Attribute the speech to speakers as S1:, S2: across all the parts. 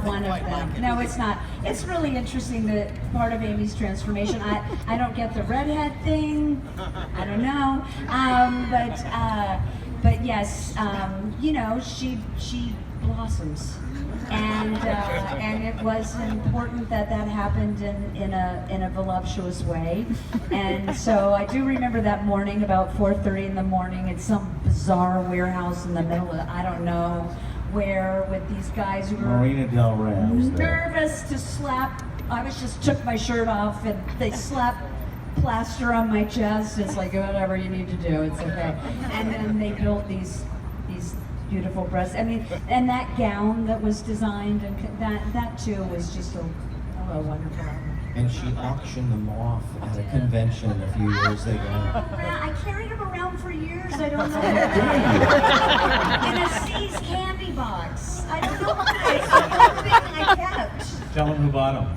S1: one of them. No, it's not. It's really interesting that part of Amy's transformation. I don't get the redhead thing. I don't know. But yes, you know, she blossoms, and it was important that happened in a voluptuous way. And so I do remember that morning about 4:30 in the morning in some bizarre warehouse in the middle of I don't know where, with these guys who were
S2: Marina Del Rey.
S1: nervous to slap. I just took my shirt off and they slapped plaster on my chest. It's like, whatever you need to do, it's okay. And then they built these beautiful breasts. I mean, and that gown that was designed, and that too was just a wonderful.
S2: And she auctioned them off at a convention a few years ago.
S1: I carried them around for years. I don't know. In a See's candy box. I don't know why. It's the one thing I kept.
S3: Tell them who bought them.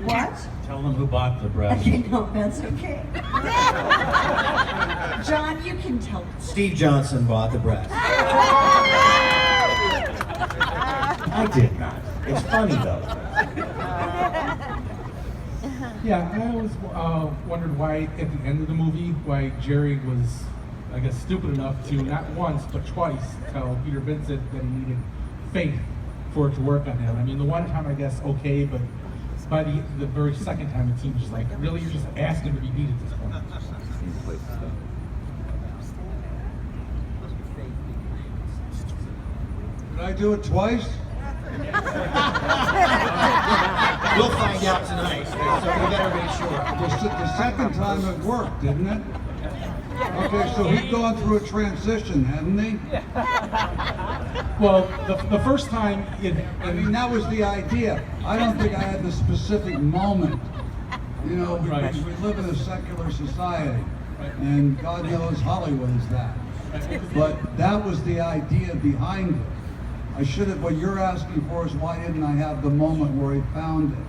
S1: What?
S3: Tell them who bought the breast.
S1: Okay, no, that's okay. John, you can tell.
S2: Steve Johnson bought the breast. I did not. It's funny though.
S4: Yeah, I always wondered why, at the end of the movie, why Jerry was, I guess, stupid enough to not once but twice tell Peter Vincent that he needed faith for it to work on him. I mean, the one time I guess okay, but by the very second time it seems just like, really, you're just asking to be beat at this point.
S5: Did I do it twice?
S2: We'll find out tonight, so we better be sure.
S5: The second time it worked, didn't it? Okay, so he'd gone through a transition, hadn't he?
S4: Well, the first time,
S5: I mean, that was the idea. I don't think I had the specific moment. You know, we live in a secular society, and God knows Hollywood is that. But that was the idea behind it. I should have, what you're asking for is why didn't I have the moment where he found it?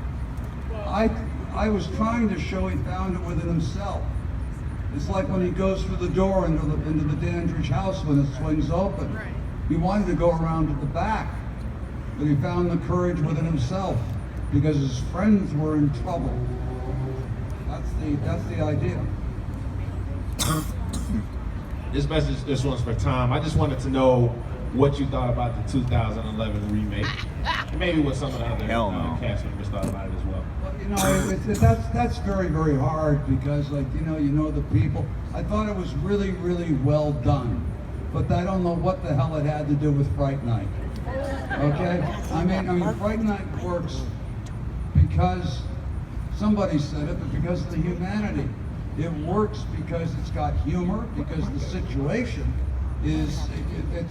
S5: I was trying to show he found it within himself. It's like when he goes through the door into the Dandridge house when it swings open. He wanted to go around to the back, but he found the courage within himself because his friends were in trouble. That's the idea.
S6: This one's for Tom. I just wanted to know what you thought about the 2011 remake, and maybe what some of the other cast members thought about it as well.
S5: You know, that's very, very hard because, like, you know the people. I thought it was really, really well done, but I don't know what the hell it had to do with Fright Night. Okay, I mean, Fright Night works because somebody said it, but because of the humanity. It works because it's got humor, because the situation is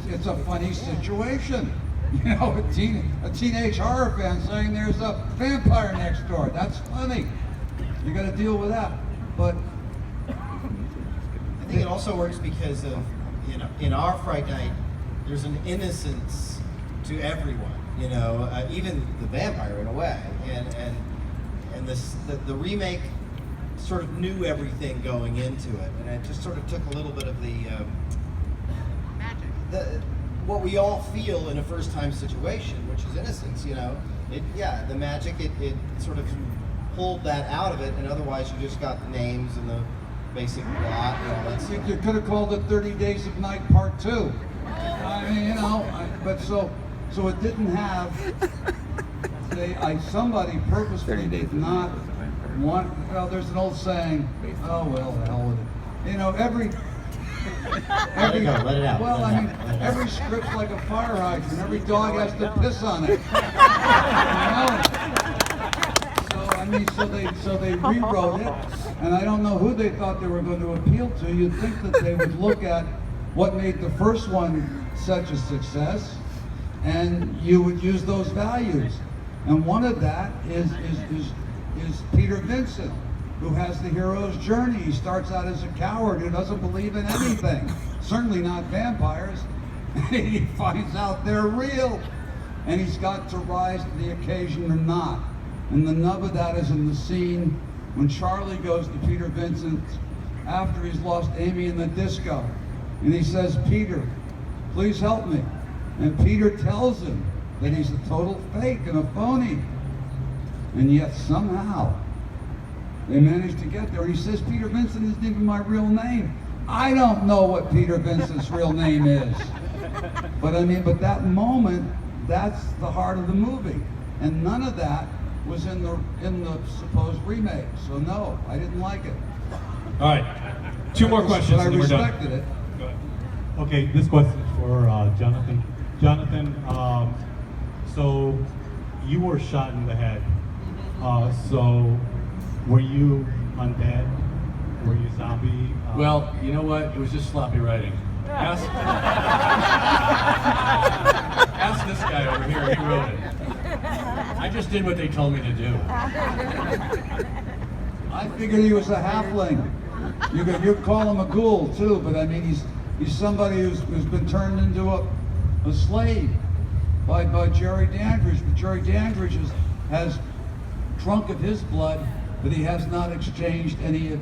S5: it's a funny situation. You know, a teenage horror fan saying there's a vampire next door. That's funny. You got to deal with that. But
S2: I think it also works because of, you know, in our Fright Night, there's an innocence to everyone. You know, even the vampire in a way, and the remake sort of knew everything going into it, and it just sort of took a little bit of what we all feel in a first-time situation, which is innocence. You know, the magic. It sort of pulled that out of it, and otherwise you just got the names and the basic plot and all that stuff.
S5: You could have called it 30 Days of Night Part 2. I mean, you know, but so it didn't have. Somebody purposefully did not want. Well, there's an old saying. Oh well, the hell with it. You know, every.
S2: Let it go, let it out.
S5: Well, I mean, every script's like a fire hydrant. Every dog has to piss on it. You know? So they rewrote it, and I don't know who they thought they were going to appeal to. You'd think that they would look at what made the first one such a success, and you would use those values. And one of that is Peter Vincent, who has the hero's journey. He starts out as a coward who doesn't believe in anything, certainly not vampires. He finds out they're real, and he's got to rise to the occasion or not. And the nub of that is in the scene when Charlie goes to Peter Vincent after he's lost Amy in the disco, and he says, "Peter, please help me." And Peter tells him that he's a total fake and a phony. And yet somehow they managed to get there. And he says, Peter Vincent isn't even my real name. I don't know what Peter Vincent's real name is. But I mean, but that moment, that's the heart of the movie. And none of that was in the supposed remake. So no, I didn't like it.
S3: All right, two more questions
S5: But I
S3: and then we're done.
S5: respected it.
S3: Go ahead.
S7: Okay, this question is for Jonathan. Jonathan, so you were shot in the head. So were you undead? Were you zombie?
S8: Well, you know what? It was just sloppy writing. Ask this guy over here. He wrote it. I just did what they told me to do.
S5: I figured he was a halfling. You'd call him a ghoul too, but I mean he's somebody who's been turned into a slave by Jerry Dandridge. But Jerry Dandridge has drunk of his blood, but he has not exchanged any of.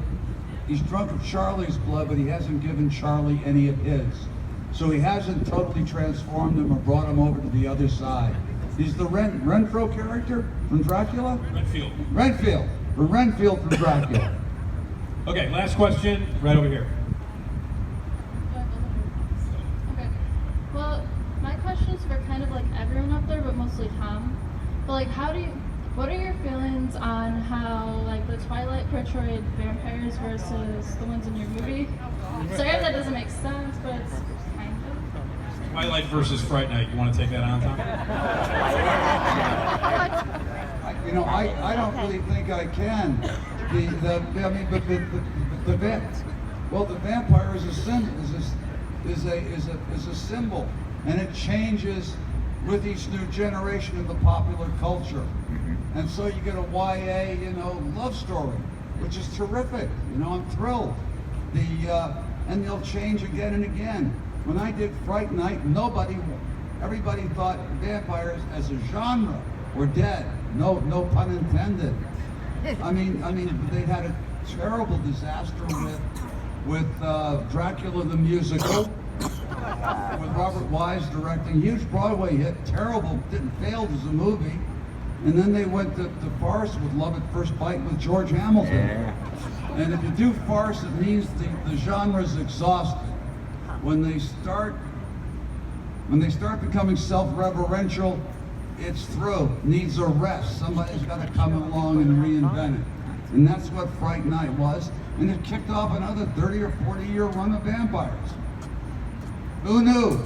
S5: He's drunk of Charlie's blood, but he hasn't given Charlie any of his. So he hasn't totally transformed him or brought him over to the other side. He's the Renfro character from Dracula?
S3: Redfield.
S5: Renfield. The Renfield from Dracula.
S3: Okay, last question, right over here.
S9: Okay. Well, my questions for kind of like everyone up there, but mostly Tom. But like, what are your feelings on how like the Twilight portrayed vampires versus the ones in your movie? Sorry if that doesn't make sense, but it's kind of.
S3: Twilight versus Fright Night. You want to take that on, Tom?
S5: I don't really think I can. The vampire is a symbol, is a symbol, and it changes with each new generation in the popular culture. And so you get a YA, love story, which is terrific. I'm thrilled. And they'll change again and again. When I did Fright Night, everybody thought vampires as a genre were dead. No pun intended. I mean, they had a terrible disaster with Dracula the musical, with Robert Wise directing, huge Broadway hit, terrible, failed as a movie. And then they went to farce with Love at First Bite with George Hamilton. Yeah. And if you do farce, it means the genre's exhausted. When they start becoming self-reverential, it's through. Needs a rest. Somebody's got to come along and reinvent it. And that's what Fright Night was. And it kicked off another 30 or 40 year run of vampires. Who knew?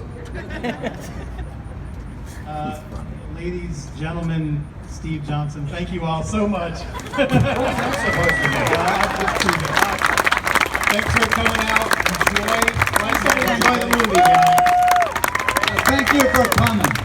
S10: Ladies, gentlemen, Steve Johnson, thank you all so much.
S3: Thanks for coming out. Enjoy the movie, guys.
S5: Thank you for